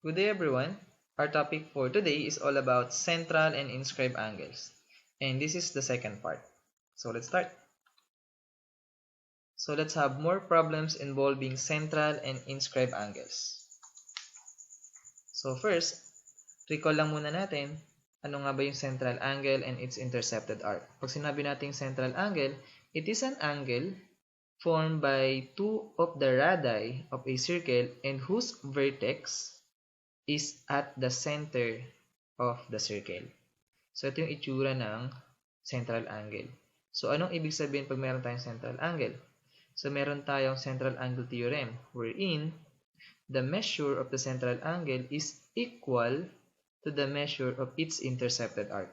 Good day everyone. Our topic for today is all about central and inscribed angles. And this is the second part. So let's start. So let's have more problems involving central and inscribed angles. So first, recall lang muna natin ano nga ba yung central angle and its intercepted arc. Pag sinabi natin central angle, it is an angle formed by two of the radii of a circle and whose vertex is at the center of the circle. So, ito yung itsura ng central angle. So, anong ibig sabihin pag meron tayong central angle? So, meron tayong central angle theorem wherein the measure of the central angle is equal to the measure of its intercepted arc.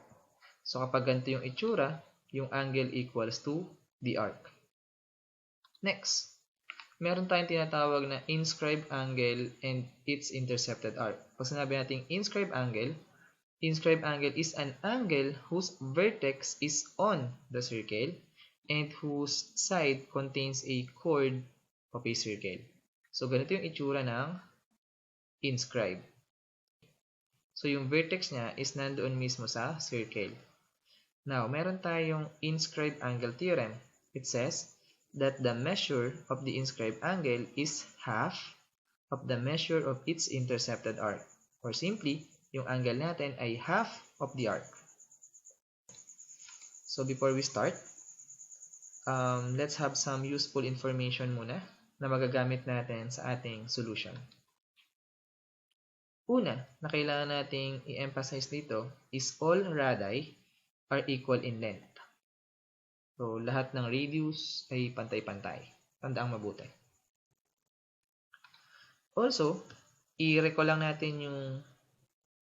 So, kapag ganito yung itsura, yung angle equals to the arc. Next, meron tayong tinatawag na inscribed angle and its intercepted arc. Pag sinabi natin inscribed angle is an angle whose vertex is on the circle and whose side contains a chord of a circle. So, ganito yung itsura ng inscribed. So, yung vertex niya is nandoon mismo sa circle. Now, meron tayong inscribed angle theorem. It says that the measure of the inscribed angle is half of the measure of its intercepted arc. Or simply, yung angle natin ay half of the arc. So before we start, let's have some useful information muna na magagamit natin sa ating solution. Una, na kailangan nating i-emphasize dito is all radii are equal in length. So, lahat ng radius ay pantay-pantay. Tandaang mabuti. Also, i-recall lang natin yung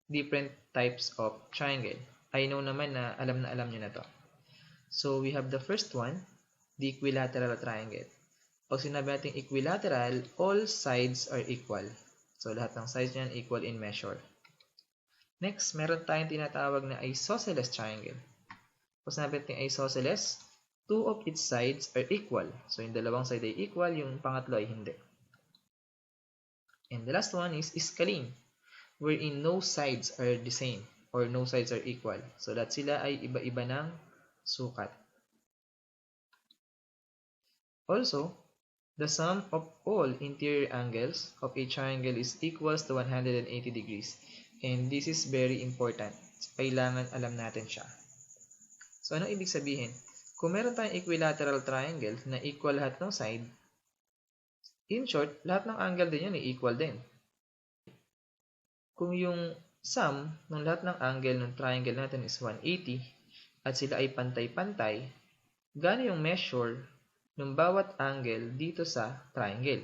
different types of triangle. I know naman na alam nyo na to. So, we have the first one, the equilateral triangle. Pag sinabi natin equilateral, all sides are equal. So, lahat ng sides niyan equal in measure. Next, meron tayong tinatawag na isosceles triangle. Pag sinabi natin isosceles, two of its sides are equal. So, yung dalawang side ay equal, yung pangatlo ay hindi. And the last one is scalene, wherein no sides are the same or no sides are equal. So, that sila ay iba-iba ng sukat. Also, the sum of all interior angles of a triangle is equals to 180 degrees. And this is very important. Kailangan alam natin siya. So, anong ibig sabihin? Kung meron tayong equilateral triangle na equal lahat ng side, in short, lahat ng angle din yan ay equal din. Kung yung sum ng lahat ng angle ng triangle natin is 180 at sila ay pantay-pantay, gaano yung measure ng bawat angle dito sa triangle?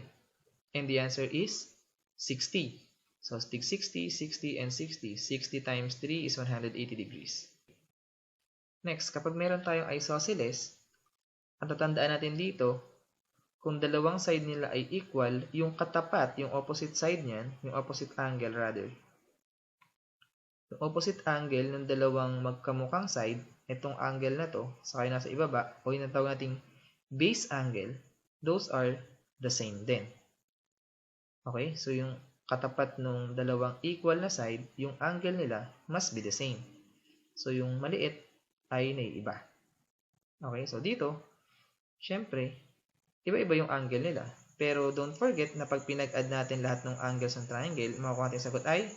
And the answer is 60. So, take 60, 60, and 60. 60 times 3 is 180 degrees. Next, kapag meron tayong isosceles, ang tatandaan natin dito, kung dalawang side nila ay equal, yung katapat, yung opposite side niyan, yung opposite angle rather, yung opposite angle ng dalawang magkamukhang side, itong angle na to, saka nasa ibaba, o yung natawag nating base angle, those are the same din. Okay? So, yung katapat ng dalawang equal na side, yung angle nila must be the same. So, yung maliit ay naiiba. Okay, so dito, syempre, iba-iba yung angle nila. Pero don't forget na pag pinag-add natin lahat ng angles ng triangle, makukuha natin sagot ay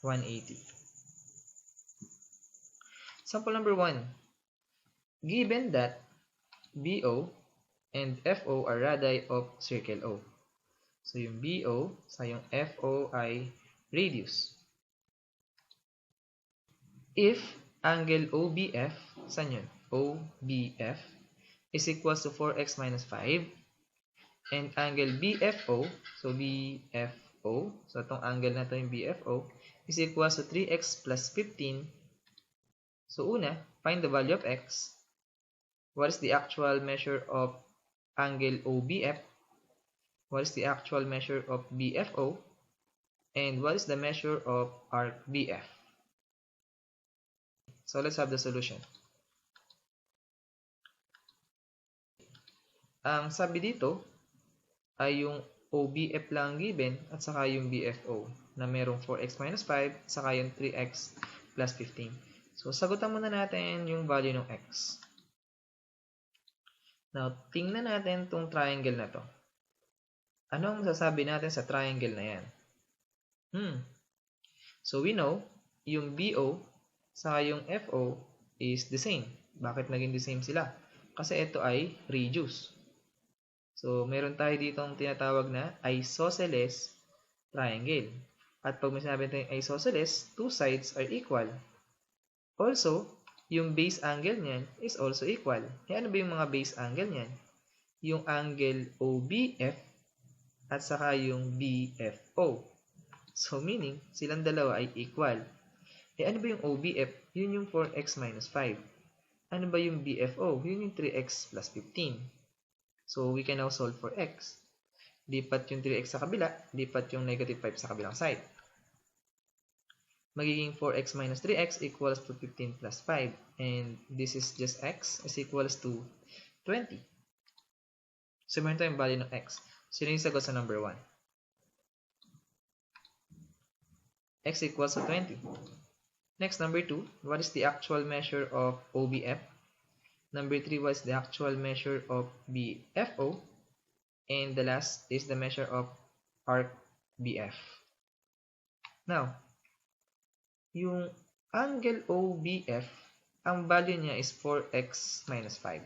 180. Sample number 1. Given that BO and FO are radii of circle O. So yung BO sa yung FO ay radius. If angle OBF, saan yun? OBF is equals to 4x minus 5. And angle BFO, so BFO, so itong angle na ito yung BFO, is equals to 3x plus 15. So una, find the value of x. What is the actual measure of angle OBF? What is the actual measure of BFO? And what is the measure of arc BF? So let's have the solution. Ang sabi dito ay yung OBF lang given at saka yung BFO na merong 4x minus 5 at saka yung 3x plus 15. So, sagutan muna natin yung value ng x. Now, tingnan natin itong triangle na to. Ano ang masasabi natin sa triangle na yan? So, we know yung BO saka yung FO is the same. Bakit naging the same sila? Kasi ito ay reduce. So, meron tayo dito ang tinatawag na isosceles triangle. At pag may sinabi tayong isosceles, two sides are equal. Also, yung base angle niyan is also equal. E ano ba yung mga base angle niyan? Yung angle OBF at saka yung BFO. So, meaning, silang dalawa ay equal. E ano ba yung OBF? Yun yung 4x minus 5. Ano ba yung BFO? Yun yung 3x plus 15. So, we can now solve for x. Lipat yung 3x sa kabila, lipat yung negative 5 sa kabilang side. Magiging 4x minus 3x equals to 15 plus 5. And this is just x is equals to 20. So, meron tayong value ng x. Sino yung sagot sa number 1? X equals to 20. Next, number 2. What is the actual measure of OBF? Number 3 was the actual measure of BFO. And the last is the measure of arc BF. Now, yung angle OBF, ang value niya is 4x minus 5.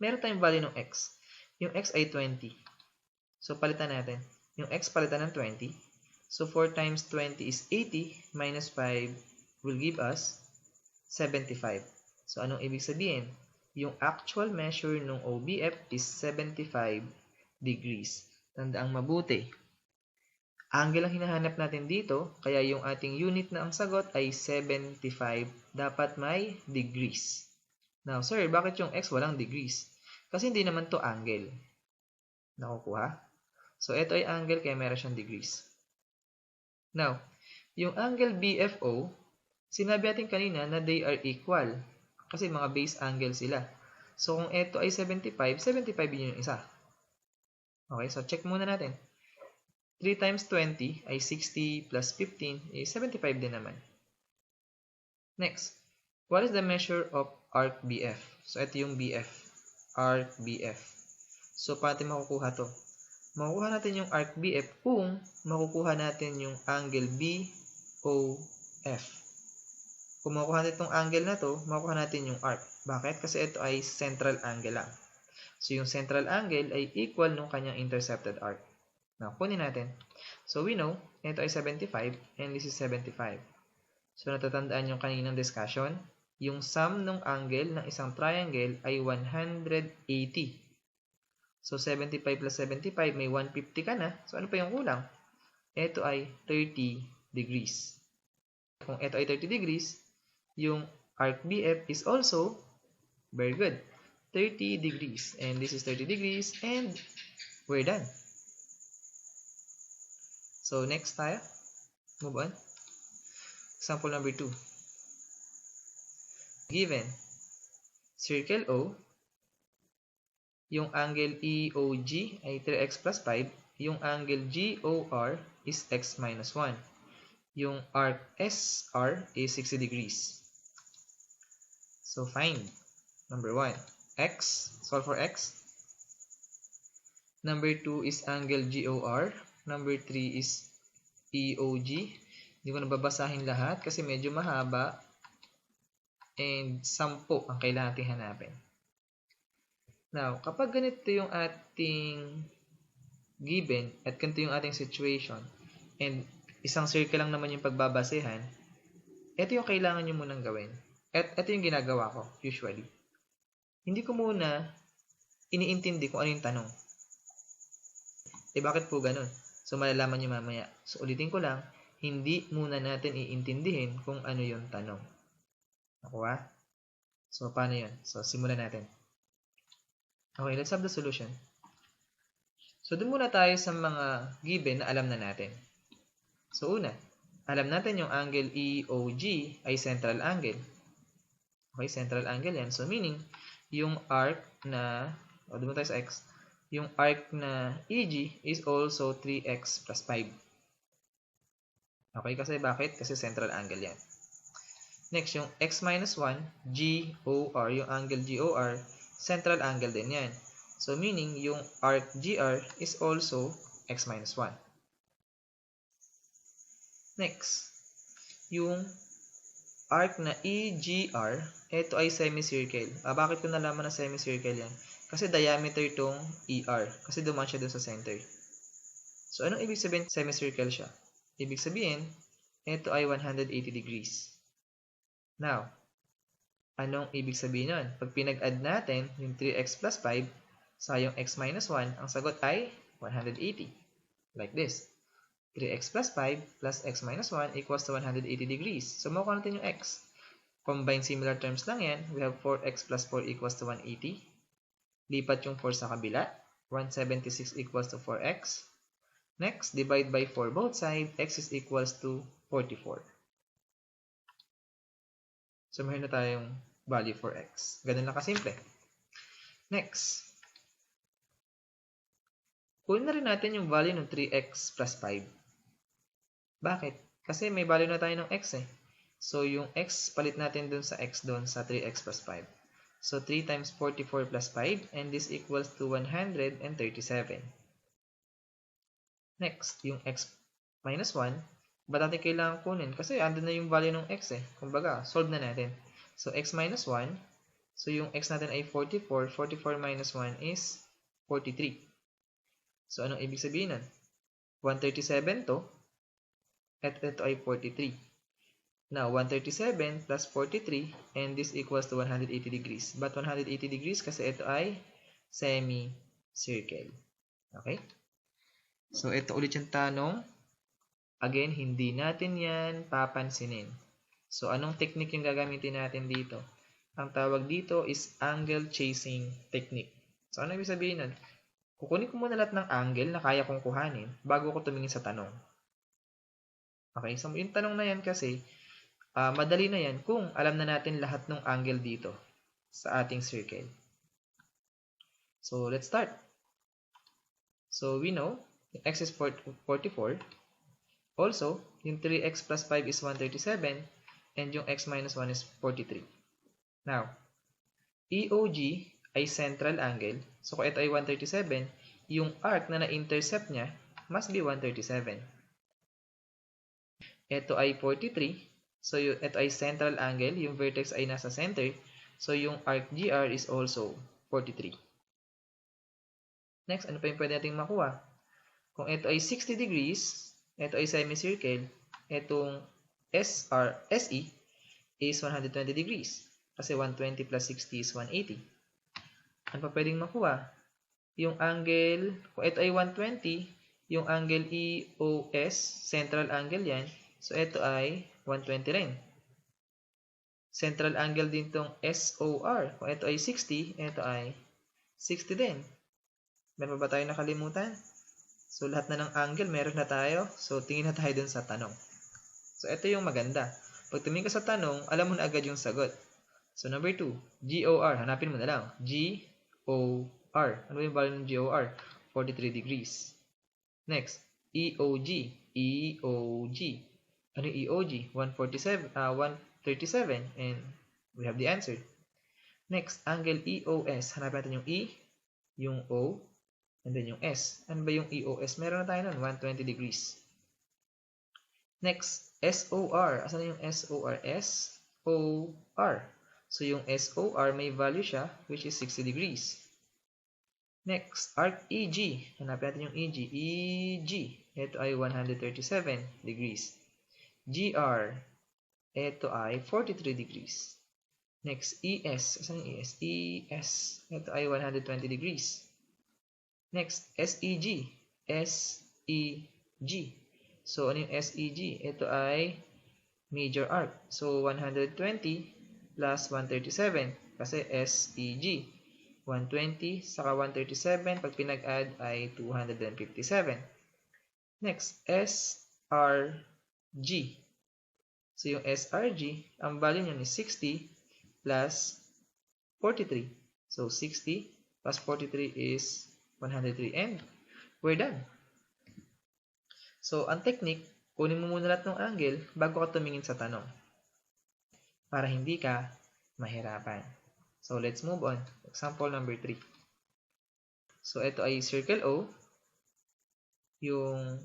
Meron tayong value ng x. Yung x ay 20. So, palitan natin. Yung x palitan ng 20. So, 4 times 20 is 80 minus 5 will give us 75. So, anong ibig sabihin? Yung actual measure ng OBF is 75 degrees. Tandaang mabuti. Angle ang hinahanap natin dito, kaya yung ating unit na ang sagot ay 75. Dapat may degrees. Now, sir, bakit yung x walang degrees? Kasi hindi naman to angle. Nakukuha? So, ito ay angle kaya meron siyang degrees. Now, yung angle BFO, sinabi natin kanina na they are equal. Kasi mga base angle sila. So, kung ito ay 75, 75 yun yung isa. Okay, so check muna natin. 3 times 20 ay 60 plus 15 is 75 din naman. Next, what is the measure of arc BF? So, ito yung BF. Arc BF. So, paano natin makukuha to? Makukuha natin yung arc BF kung makukuha natin yung angle BOF. Kung makukuha natin itong angle na to, makukuha natin yung arc. Bakit? Kasi ito ay central angle lang. So, yung central angle ay equal nung kanyang intercepted arc. Now, kunin natin. So, we know, ito ay 75 and this is 75. So, natatandaan yung kaninang discussion. Yung sum ng angle ng isang triangle ay 180. So, 75 plus 75, may 150 ka na. So, ano pa yung kulang? Ito ay 30 degrees. Kung ito ay 30 degrees, yung arc BF is also very good. 30 degrees. And this is 30 degrees. And we're done. So, next tayo. Move on. Example number 2. Given circle O, yung angle EOG ay 3x plus 5. Yung angle GOR is x minus 1. Yung arc SR is 60 degrees. So, find number 1, x. Solve for x. Number 2 is angle GOR. Number 3 is EOG. Hindi ko nababasahin lahat kasi medyo mahaba. And 10 ang kailangan natin hanapin. Now, kapag ganito yung ating given at ganito yung ating situation and isang circle lang naman yung pagbabasehan, ito yung kailangan nyo munang gawin. At ito yung ginagawa ko, usually. Hindi ko muna iniintindi kung ano yung tanong. Bakit po ganun? So, malalaman nyo mamaya. So, ulitin ko lang, hindi muna natin iintindihin kung ano yung tanong. Nakuha? So, paano yun? So, simulan natin. Okay, let's have the solution. So, doon muna tayo sa mga given na alam na natin. So, una, alam natin yung angle EOG ay central angle. Okay, central angle yan. So, meaning, yung arc na, doon tayo sa x, yung arc na EG is also 3x plus 5. Okay, kasi bakit? Kasi central angle yan. Next, yung x minus 1, GOR, yung angle GOR, central angle din yan. So, meaning, yung arc GR is also x minus 1. Next, yung arc na EGR, ito ay semicircle. Bakit ko nalaman na semicircle yan? Kasi diameter itong ER. Kasi duman siya dun sa center. So, anong ibig sabihin semicircle siya? Ibig sabihin, ito ay 180 degrees. Now, anong ibig sabihin nun? Pag pinag-add natin yung 3x plus 5 sa yung x minus 1, ang sagot ay 180. Like this. 3x plus 5 plus x minus 1 equals to 180 degrees. So, makuha natin yung x. Combine similar terms lang yan. We have 4x plus 4 equals to 180. Lipat yung 4 sa kabila. 176 equals to 4x. Next, divide by 4 both sides. X is equals to 44. So, mayroon na tayong value for x. Ganun lang kasimple. Next, kunin na rin natin yung value ng 3x plus 5. Bakit? Kasi may value na tayo ng x eh. So, yung x, palit natin dun sa x dun sa 3x plus 5. So, 3 times 44 plus 5, and this equals to 137. Next, yung x minus 1, ba't natin kailangan kunin? Kasi andun na yung value ng x eh. Kumbaga, solve na natin. So, x minus 1, so yung x natin ay 44. 44 minus 1 is 43. So, anong ibig sabihin nun? 137 to, at ito ay 43. Now, 137 plus 43, and this equals to 180 degrees. But 180 degrees kasi ito ay semi-circle. Okay? So, ito ulit yung tanong. Again, hindi natin yan papansinin. So, anong technique yung gagamitin natin dito? Ang tawag dito is angle chasing technique. So, ano ibig sabihin nun? Kukunin ko muna lahat ng angle na kaya kong kuhanin bago ko tumingin sa tanong. Okay, so yung tanong na yan kasi, madali na yan kung alam na natin lahat ng angle dito sa ating circle. So, let's start. So, we know, yung x is 44. Also, yung 3x plus 5 is 137, and yung x minus 1 is 43. Now, EOG ay central angle. So, kung ito ay 137, yung arc na na-intercept niya must be 137. Ito ay 43. So, ito ay central angle. Yung vertex ay nasa center. So, yung arc GR is also 43. Next, ano pa yung pwede natin makuha? Kung ito ay 60 degrees, ito ay semicircle, itong SE is 120 degrees. Kasi 120 plus 60 is 180. Ano pa pwedeng makuha? Yung angle, kung ito ay 120, yung angle EOS, central angle yan. So, ito ay 120 rin. Central angle din tong SOR. Kung ito ay 60, ito ay 60 din. Meron pa ba tayo nakalimutan? So, lahat na ng angle, meron na tayo. So, tingin na tayo dun sa tanong. So, ito yung maganda. Pag tumingin ka sa tanong, alam mo na agad yung sagot. So, number 2, GOR. Hanapin mo na lang. GOR. Ano yung value ng GOR? 43 degrees. Next, EOG. EOG. Ano yung EOG? 137, and we have the answer. Next, angle EOS. Hanapin natin yung E, yung O, and then yung S. Ano ba yung EOS? Meron na tayo nun, 120 degrees. Next, SOR. Asan na yung SOR? SOR. So, yung SOR, may value siya, which is 60 degrees. Next, arc EG. Hanapin natin yung EG. EG. Ito ay 137 degrees. GR. Ito ay 43 degrees. Next, ES. Asan yung ES? ES. Ito ay 120 degrees. Next, SEG. SEG. So, ano yung SEG? Ito ay major arc. So, 120 plus 137. Kasi SEG. 120 saka 137. Pag pinag-add ay 257. Next, SRG. So, yung SRG, ang value niya is 60 plus 43. So, 60 plus 43 is 103, and we're done. So, ang technique, kunin mo muna lahat ng angle bago ka tumingin sa tanong para hindi ka mahirapan. So, let's move on. Example number 3. So, ito ay circle O. Yung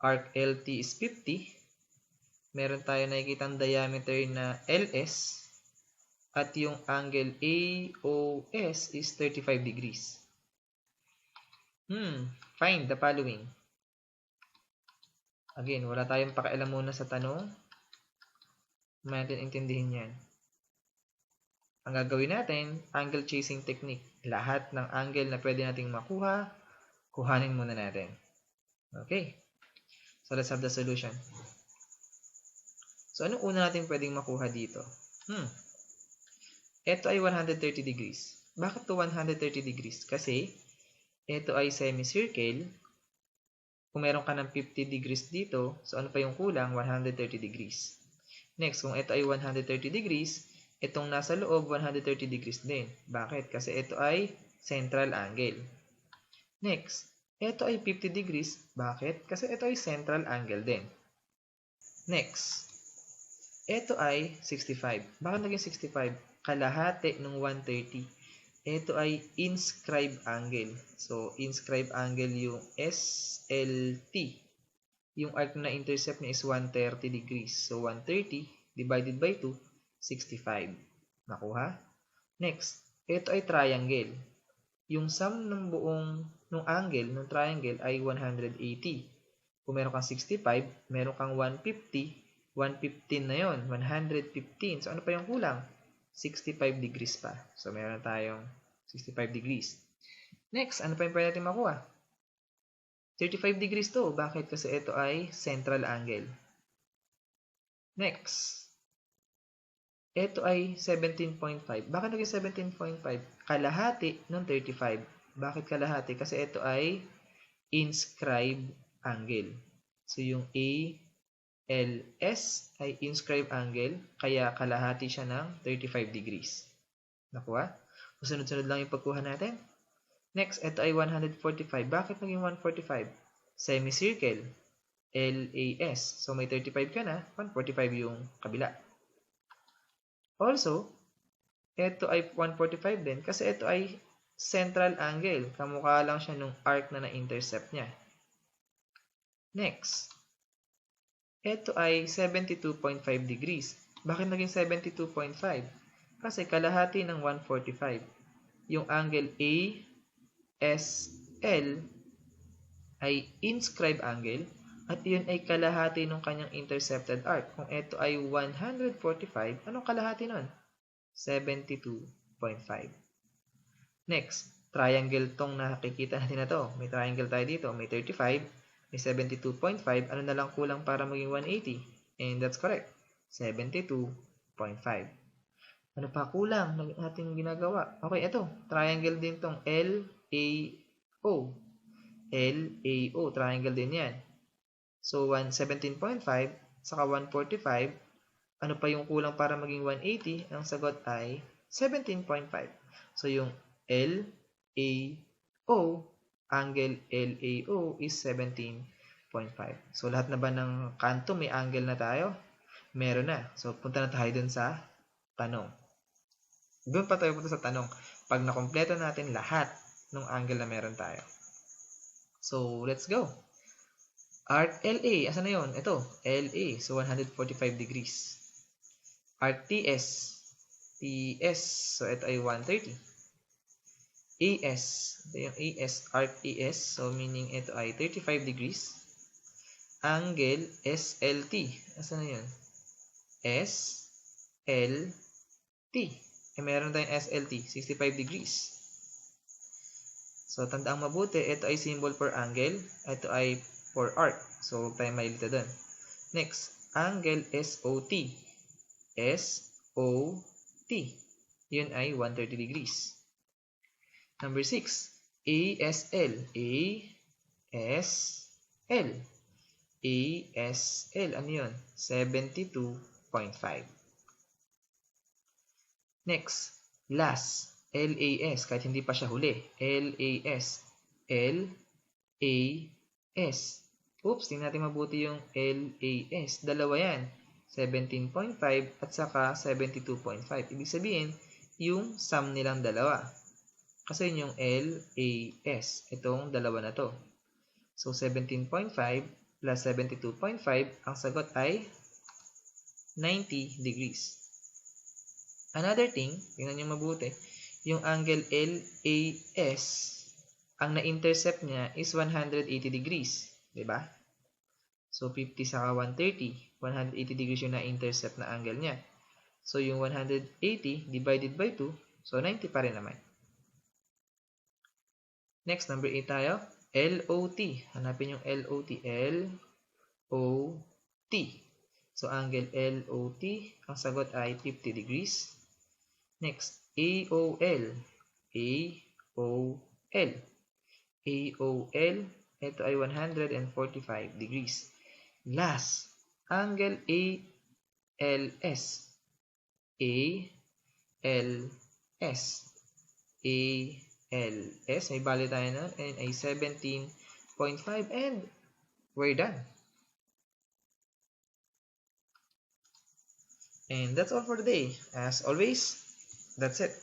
arc LT is 50. Meron tayo nakikitang diameter na LS. At yung angle AOS is 35 degrees. Find the following. Again, wala tayong pakialam muna sa tanong. Natin intindihin yan. Ang gagawin natin, angle chasing technique. Lahat ng angle na pwede nating makuha, kuhanin muna natin. Okay. So, let's have the solution. So, anong una natin pwedeng makuha dito? Ito ay 130 degrees. Bakit to 130 degrees? Kasi, ito ay semicircle. Kung meron ka ng 50 degrees dito, so ano pa yung kulang? 130 degrees. Next, kung ito ay 130 degrees, itong nasa loob, 130 degrees din. Bakit? Kasi ito ay central angle. Next, ito ay 50 degrees. Bakit? Kasi ito ay central angle din. Next, ito ay 65. Bakit naging 65? Kalahati ng 130. Ito ay inscribed angle. So, inscribed angle yung SLT. Yung arc na intercept niya is 130 degrees. So, 130 divided by 2, 65. Nakuha? Next, ito ay triangle. Yung sum ng buong ng angle ng triangle ay 180. Kung meron kang 65, meron kang 150, 115 na yon, 115. So, ano pa yung kulang? 65 degrees pa. So, meron tayong 65 degrees. Next, ano pa yung pwede natin makuha? 35 degrees to. Bakit? Kasi ito ay central angle. Next, ito ay 17.5. Bakit naging 17.5? Kalahati ng 35. Bakit kalahati? Kasi ito ay inscribed angle. So, yung ALS ay inscribed angle, kaya kalahati siya ng 35 degrees. Nakuha? Sunod-sunod lang yung pagkuha natin. Next, ito ay 145. Bakit naging 145? Semicircle, LAS. So, may 35 ka na, 145 yung kabila. Also, ito ay 145 din kasi ito ay central angle. Kamukha lang siya nung arc na na-intercept niya. Next, ito ay 72.5 degrees. Bakit naging 72.5? Kasi kalahati ng 145. Yung angle ASL ay inscribed angle at yun ay kalahati ng kanyang intercepted arc. Kung ito ay 145, anong kalahati nun? 72.5. Next, triangle tong nakikita natin na to. May triangle tayo dito. May 35, may 72.5. Ano na lang kulang para maging 180? And that's correct. 72.5. Ano pa kulang ng ating ginagawa? Okay, ito. Triangle din tong LAO. LAO. Triangle din yan. So, 17.5 saka 145. Ano pa yung kulang para maging 180? Ang sagot ay 17.5. So, yung LAO, angle LAO is 17.5. So, lahat na ba ng kanto may angle na tayo? Meron na. So, punta na tayo dun sa tanong. Doon pa tayo punta sa tanong. Pag nakompleto natin lahat ng angle na meron tayo. So, let's go. Arc LA, asan na yun? Ito, LA. So, 145 degrees. Arc TS. So ito ay 130. AS. Ito yung AS. Arc AS. So, meaning ito ay 35 degrees. Angle SLT. Asan na yun? SLT. Meron tayong SLT, 65 degrees. So, tandaang mabuti, ito ay symbol for angle, ito ay for arc. So, huwag tayong mailita doon. Next, angle SOT. SOT. Yun ay 130 degrees. Number 6, ASL. ASL. ASL. Ano yun? 72.5. Next, LAS. LAS. Kahit hindi pa siya huli. LAS. LAS. Oops, tingnan natin mabuti yung LAS. Dalawa yan. 17.5 at saka 72.5. Ibig sabihin, yung sum nilang dalawa. Kasi yun yung LAS. Itong dalawa na to. So, 17.5 plus 72.5, ang sagot ay 90 degrees. Another thing, tingnan nyo mabuti, yung angle LAS, ang na-intercept niya is 180 degrees. Diba? So, 50 saka 130. 180 degrees yung na-intercept na angle niya. So, yung 180 divided by 2, so 90 pa rin naman. Next, number 8 tayo. LOT. Hanapin yung LOT. LOT. So, angle LOT, ang sagot ay 50 degrees. Next, AOL. AOL. AOL, ito ay 145 degrees. Last, angle ALS. ALS. ALS. May bali tayo na. And ay 17.5. And we're done. And that's all for today. As always, that's it.